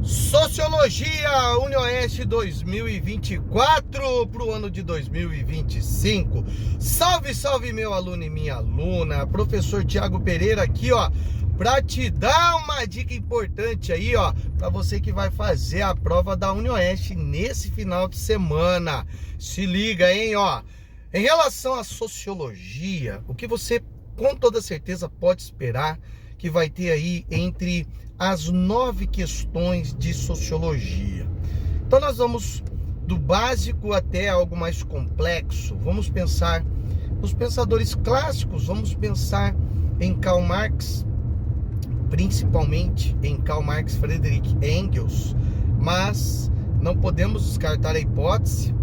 Sociologia UniOeste 2024 para o ano de 2025. Salve, salve meu aluno e minha aluna. Professor Tiago Pereira aqui, ó, para te dar uma dica importante aí, ó, para você que vai fazer a prova da UniOeste nesse final de semana. Se liga, hein, ó. Em relação à sociologia, o que você com toda certeza pode esperar que vai ter aí entre as 9 questões de sociologia. Então nós vamos do básico até algo mais complexo. Vamos pensar nos pensadores clássicos, vamos pensar em Karl Marx, principalmente em Karl Marx, Friedrich Engels, mas não podemos descartar a hipótese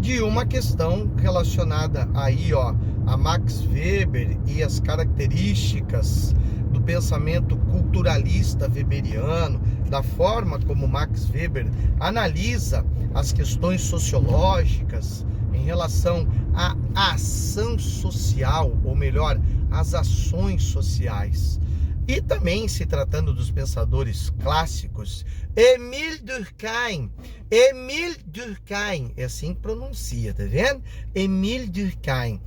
de uma questão relacionada aí, ó, a Max Weber e as características do pensamento culturalista weberiano, da forma como Max Weber analisa as questões sociológicas em relação à ação social, ou melhor, as ações sociais. E também, se tratando dos pensadores clássicos, Émile Durkheim, é assim que pronuncia, tá vendo? Émile Durkheim.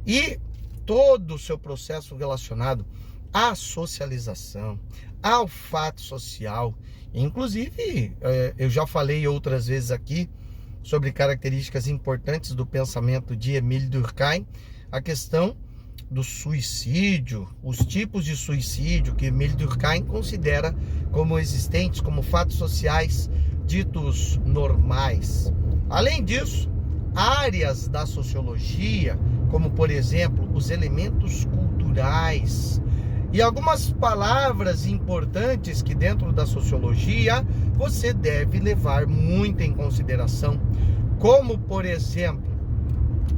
E todo o seu processo relacionado à socialização, ao fato social. Inclusive, eu já falei outras vezes aqui sobre características importantes do pensamento de Émile Durkheim, a questão do suicídio, os tipos de suicídio que Émile Durkheim considera como existentes, como fatos sociais ditos normais. Além disso, áreas da sociologia, como por exemplo os elementos culturais e algumas palavras importantes que dentro da sociologia você deve levar muito em consideração, como por exemplo,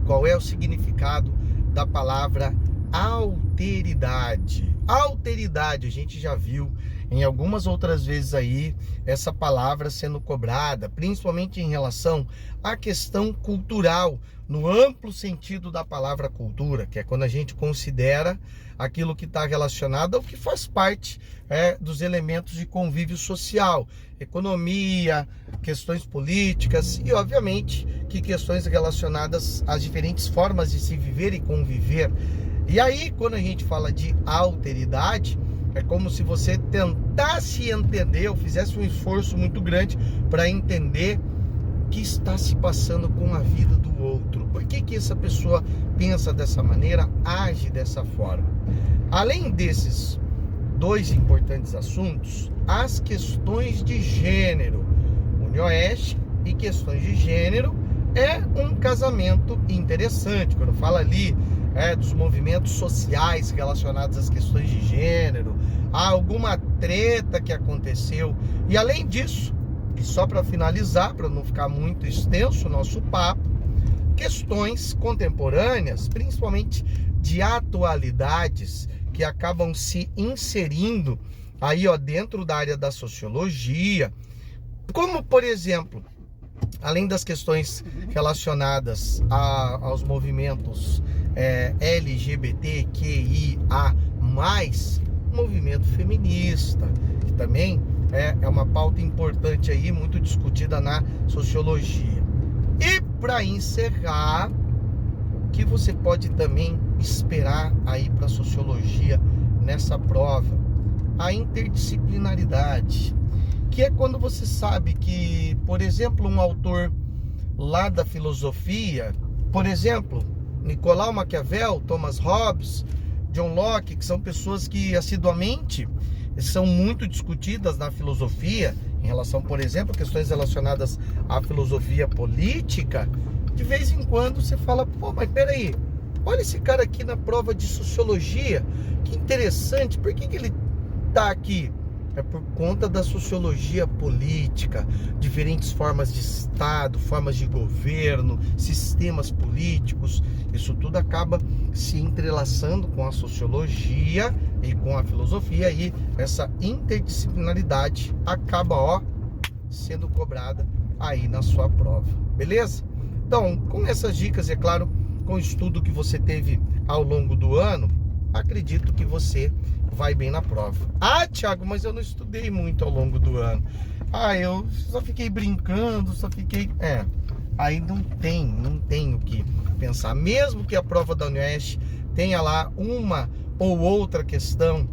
qual é o significado da palavra alteridade. Alteridade, a gente já viu em algumas outras vezes aí essa palavra sendo cobrada, principalmente em relação à questão cultural, no amplo sentido da palavra cultura, que é quando a gente considera aquilo que está relacionado ao que faz parte dos elementos de convívio social, economia, questões políticas e, obviamente, que questões relacionadas às diferentes formas de se viver e conviver. E aí, quando a gente fala de alteridade, é como se você tentasse entender ou fizesse um esforço muito grande para entender o que está se passando com a vida do outro. Por que essa pessoa pensa dessa maneira, age dessa forma? Além desses dois importantes assuntos, as questões de gênero. UniOeste e questões de gênero é um casamento interessante. Quando fala ali dos movimentos sociais relacionados às questões de gênero, há alguma treta que aconteceu. E além disso, e só para finalizar, para não ficar muito extenso o nosso papo, questões contemporâneas, principalmente de atualidades, que acabam se inserindo aí, ó, dentro da área da sociologia, como por exemplo, além das questões relacionadas aos movimentos LGBTQIA+, movimento feminista, que também é uma pauta importante aí, muito discutida na sociologia. E para encerrar, o que você pode também esperar aí para a sociologia nessa prova? A interdisciplinaridade, que é quando você sabe que, por exemplo, um autor lá da filosofia, por exemplo, Nicolau Maquiavel, Thomas Hobbes, John Locke, que são pessoas que assiduamente são muito discutidas na filosofia, em relação, por exemplo, a questões relacionadas à filosofia política, de vez em quando você fala, pô, mas peraí, olha esse cara aqui na prova de sociologia, que interessante, por que ele está aqui? É por conta da sociologia política, diferentes formas de Estado, formas de governo, sistemas políticos. Isso tudo acaba se entrelaçando com a sociologia e com a filosofia, e essa interdisciplinaridade acaba, ó, sendo cobrada aí na sua prova. Beleza? Então, com essas dicas, é claro, com o estudo que você teve ao longo do ano, acredito que você vai bem na prova. Ah, Thiago, mas eu não estudei muito ao longo do ano. Ah, eu só fiquei brincando, só fiquei... Aí não tem o que pensar. Mesmo que a prova da Unioeste tenha lá uma ou outra questão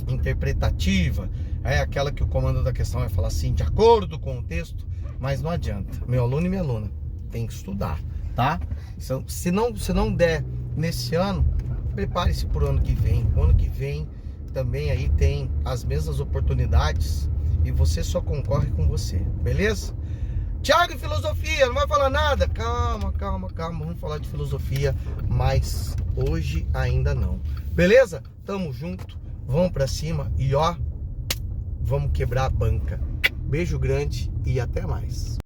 interpretativa, aquela que o comando da questão vai falar assim, de acordo com o texto, mas não adianta. Meu aluno e minha aluna tem que estudar, tá? Se não der nesse ano, prepare-se para o ano que vem. O ano que vem também aí tem as mesmas oportunidades e você só concorre com você, beleza? Thiago, filosofia, não vai falar nada? Calma, vamos falar de filosofia, mas hoje ainda não. Beleza? Tamo junto, vamos pra cima e ó, vamos quebrar a banca. Beijo grande e até mais.